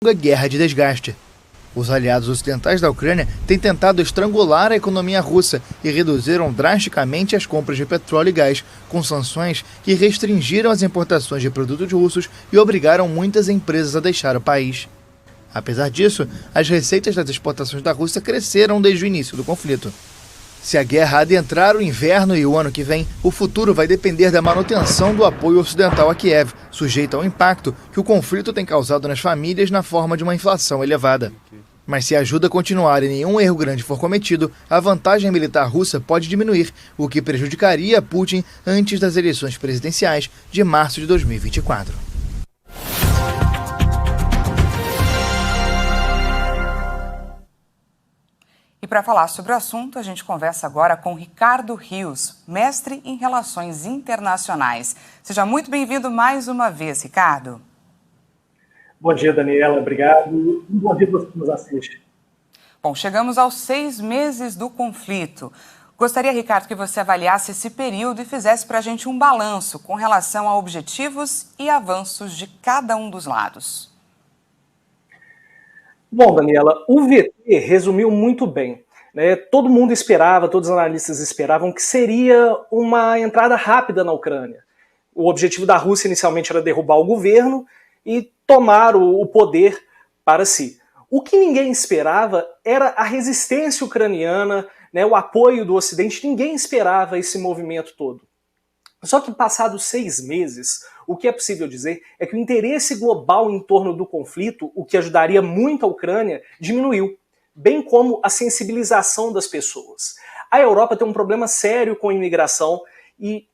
guerra de desgaste. Os aliados ocidentais da Ucrânia têm tentado estrangular a economia russa e reduziram drasticamente as compras de petróleo e gás, com sanções que restringiram as importações de produtos russos e obrigaram muitas empresas a deixar o país. Apesar disso, as receitas das exportações da Rússia cresceram desde o início do conflito. Se a guerra adentrar o inverno e o ano que vem, o futuro vai depender da manutenção do apoio ocidental a Kiev, sujeito ao impacto que o conflito tem causado nas famílias na forma de uma inflação elevada. Mas se a ajuda continuar e nenhum erro grande for cometido, a vantagem militar russa pode diminuir, o que prejudicaria Putin antes das eleições presidenciais de março de 2024. E para falar sobre o assunto, a gente conversa agora com Ricardo Rios, mestre em Relações Internacionais. Seja muito bem-vindo mais uma vez, Ricardo. Bom dia, Daniela. Obrigado. Bom dia a você que nos assiste. Bom, chegamos aos 6 meses do conflito. Gostaria, Ricardo, que você avaliasse esse período e fizesse para a gente um balanço com relação a objetivos e avanços de cada um dos lados. Bom, Daniela, o VT resumiu muito bem. Todo mundo esperava, todos os analistas esperavam que seria uma entrada rápida na Ucrânia. O objetivo da Rússia inicialmente era derrubar o governo e tomar o poder para si. O que ninguém esperava era a resistência ucraniana, o apoio do Ocidente. Ninguém esperava esse movimento todo. Só que passados 6 meses, o que é possível dizer é que o interesse global em torno do conflito, o que ajudaria muito a Ucrânia, diminuiu, bem como a sensibilização das pessoas. A Europa tem um problema sério com a imigração e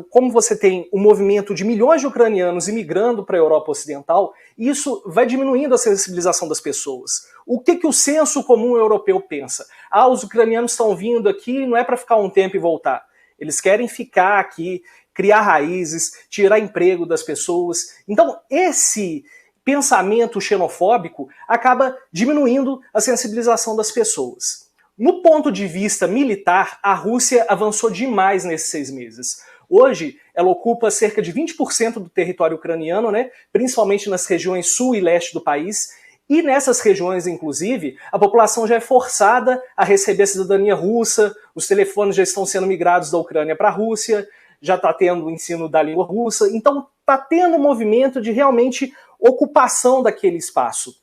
como você tem um movimento de milhões de ucranianos imigrando para a Europa Ocidental, isso vai diminuindo a sensibilização das pessoas. O que o senso comum europeu pensa? Os ucranianos estão vindo aqui, não é para ficar um tempo e voltar. Eles querem ficar aqui, criar raízes, tirar emprego das pessoas. Então, esse pensamento xenofóbico acaba diminuindo a sensibilização das pessoas. No ponto de vista militar, a Rússia avançou demais nesses 6 meses. Hoje, ela ocupa cerca de 20% do território ucraniano, principalmente nas regiões sul e leste do país. E nessas regiões, inclusive, a população já é forçada a receber a cidadania russa, os telefones já estão sendo migrados da Ucrânia para a Rússia, já está tendo o ensino da língua russa, então está tendo um movimento de realmente ocupação daquele espaço.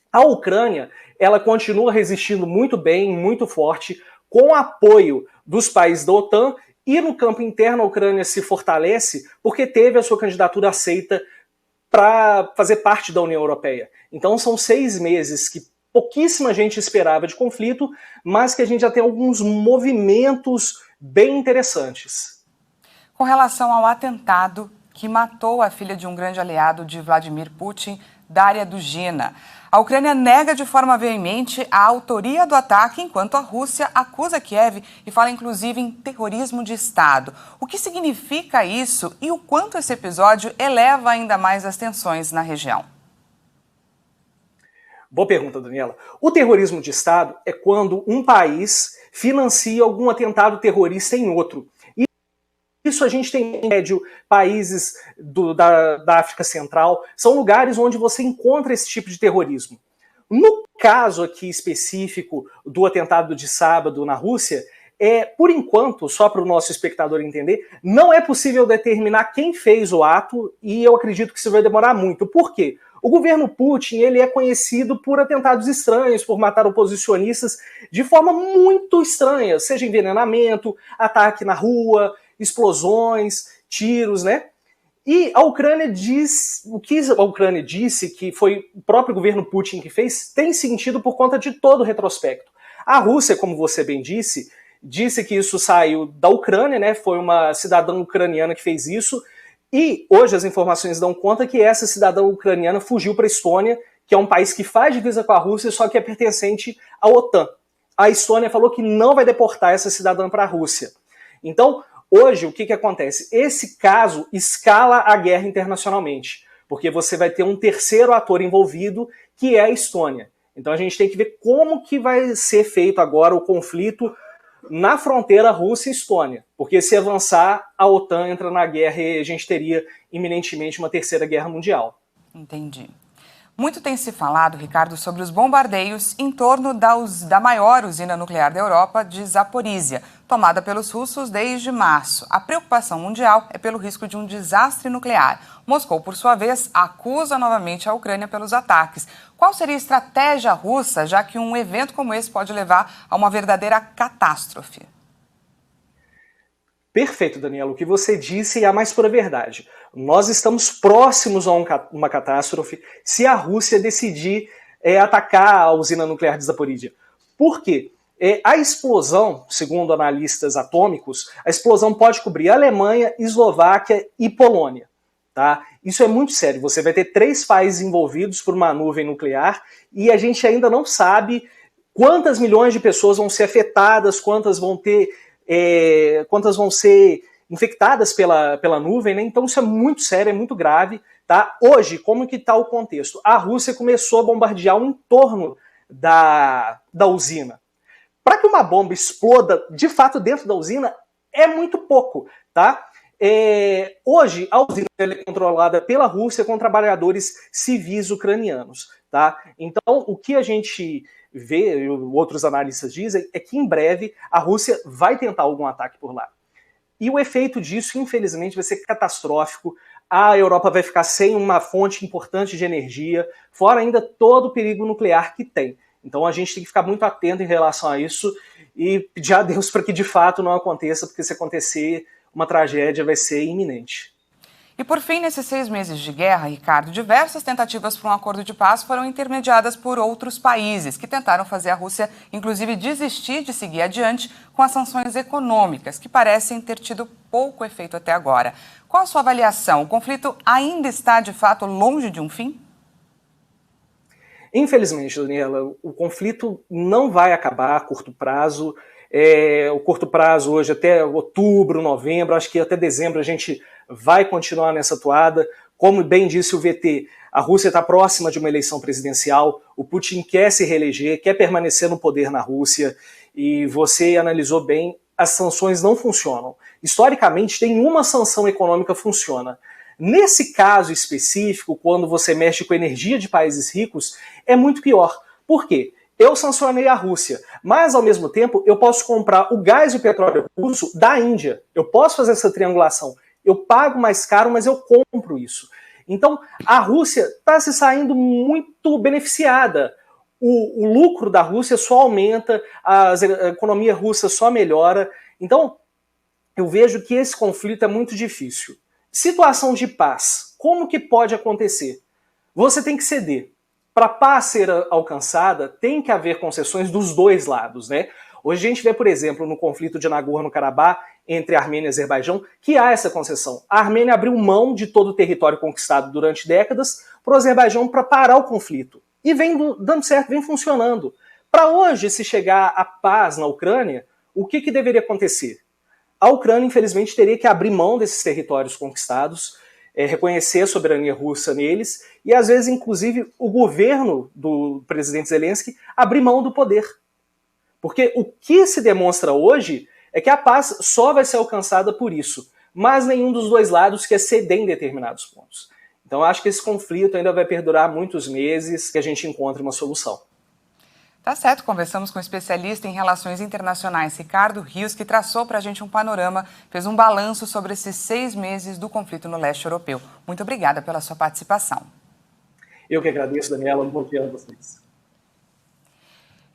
A Ucrânia, ela continua resistindo muito bem, muito forte, com apoio dos países da OTAN, e no campo interno a Ucrânia se fortalece porque teve a sua candidatura aceita para fazer parte da União Europeia. Então são 6 meses que pouquíssima gente esperava de conflito, mas que a gente já tem alguns movimentos bem interessantes. Com relação ao atentado que matou a filha de um grande aliado de Vladimir Putin, Daria Dugina, a Ucrânia nega de forma veemente a autoria do ataque, enquanto a Rússia acusa Kiev e fala inclusive em terrorismo de Estado. O que significa isso e o quanto esse episódio eleva ainda mais as tensões na região? Boa pergunta, Daniela. O terrorismo de Estado é quando um país financia algum atentado terrorista em outro. E isso a gente tem em médio países da África Central, são lugares onde você encontra esse tipo de terrorismo. No caso aqui específico do atentado de sábado na Rússia, por enquanto, só para o nosso espectador entender, não é possível determinar quem fez o ato e eu acredito que isso vai demorar muito. Por quê? O governo Putin ele é conhecido por atentados estranhos, por matar oposicionistas de forma muito estranha, seja envenenamento, ataque na rua, explosões, tiros, E a Ucrânia o que a Ucrânia disse, que foi o próprio governo Putin que fez, tem sentido por conta de todo o retrospecto. A Rússia, como você bem disse que isso saiu da Ucrânia, foi uma cidadã ucraniana que fez isso, e hoje as informações dão conta que essa cidadã ucraniana fugiu para a Estônia, que é um país que faz divisa com a Rússia, só que é pertencente à OTAN. A Estônia falou que não vai deportar essa cidadã para a Rússia. Então, hoje, o que acontece? Esse caso escala a guerra internacionalmente, porque você vai ter um terceiro ator envolvido, que é a Estônia. Então a gente tem que ver como que vai ser feito agora o conflito na fronteira Rússia-Estônia, porque se avançar, a OTAN entra na guerra e a gente teria iminentemente uma terceira guerra mundial. Entendi. Muito tem se falado, Ricardo, sobre os bombardeios em torno da maior usina nuclear da Europa, de Zaporizhia, tomada pelos russos desde março. A preocupação mundial é pelo risco de um desastre nuclear. Moscou, por sua vez, acusa novamente a Ucrânia pelos ataques. Qual seria a estratégia russa, já que um evento como esse pode levar a uma verdadeira catástrofe? Perfeito, Daniela. O que você disse é a mais pura verdade. Nós estamos próximos a uma catástrofe se a Rússia decidir atacar a usina nuclear de Zaporizhia. Por quê? A explosão, segundo analistas atômicos, a explosão pode cobrir Alemanha, Eslováquia e Polônia. Tá? Isso é muito sério. Você vai ter 3 países envolvidos por uma nuvem nuclear e a gente ainda não sabe quantas milhões de pessoas vão ser afetadas, quantas vão ser infectadas pela nuvem, né? Então isso é muito sério, é muito grave. Tá? Hoje, como que está o contexto? A Rússia começou a bombardear o entorno da usina. Para que uma bomba exploda de fato dentro da usina, é muito pouco. Tá? Hoje, a usina é controlada pela Rússia com trabalhadores civis ucranianos. Tá? Então, o que a gente vê, outros analistas dizem, é que em breve a Rússia vai tentar algum ataque por lá. E o efeito disso, infelizmente, vai ser catastrófico. A Europa vai ficar sem uma fonte importante de energia, fora ainda todo o perigo nuclear que tem. Então a gente tem que ficar muito atento em relação a isso e pedir a Deus para que de fato não aconteça, porque se acontecer, uma tragédia vai ser iminente. E por fim, nesses 6 meses de guerra, Ricardo, diversas tentativas para um acordo de paz foram intermediadas por outros países que tentaram fazer a Rússia, inclusive, desistir de seguir adiante com as sanções econômicas, que parecem ter tido pouco efeito até agora. Qual a sua avaliação? O conflito ainda está, de fato, longe de um fim? Infelizmente, Daniela, o conflito não vai acabar a curto prazo. O curto prazo hoje até outubro, novembro, acho que até dezembro a gente vai continuar nessa toada. Como bem disse o VT, a Rússia está próxima de uma eleição presidencial, o Putin quer se reeleger, quer permanecer no poder na Rússia, e você analisou bem, as sanções não funcionam. Historicamente, nenhuma sanção econômica funciona. Nesse caso específico, quando você mexe com energia de países ricos, é muito pior. Por quê? Eu sancionei a Rússia, mas ao mesmo tempo eu posso comprar o gás e o petróleo russo da Índia. Eu posso fazer essa triangulação. Eu pago mais caro, mas eu compro isso. Então, a Rússia está se saindo muito beneficiada. O lucro da Rússia só aumenta, a economia russa só melhora. Então, eu vejo que esse conflito é muito difícil. Situação de paz, como que pode acontecer? Você tem que ceder. Para a paz ser alcançada, tem que haver concessões dos dois lados, né? Hoje a gente vê, por exemplo, no conflito de Nagorno-Karabakh entre Armênia e Azerbaijão, que há essa concessão. A Armênia abriu mão de todo o território conquistado durante décadas para o Azerbaijão para parar o conflito. E vem dando certo, vem funcionando. Para hoje, se chegar à paz na Ucrânia, o que deveria acontecer? A Ucrânia, infelizmente, teria que abrir mão desses territórios conquistados, reconhecer a soberania russa neles e, às vezes, inclusive, o governo do presidente Zelensky abrir mão do poder. Porque o que se demonstra hoje é que a paz só vai ser alcançada por isso, mas nenhum dos dois lados quer ceder em determinados pontos. Então, eu acho que esse conflito ainda vai perdurar muitos meses que a gente encontre uma solução. Tá certo, conversamos com um especialista em relações internacionais, Ricardo Rios, que traçou para a gente um panorama, fez um balanço sobre esses 6 meses do conflito no leste europeu. Muito obrigada pela sua participação. Eu que agradeço, Daniela, um bom dia a vocês.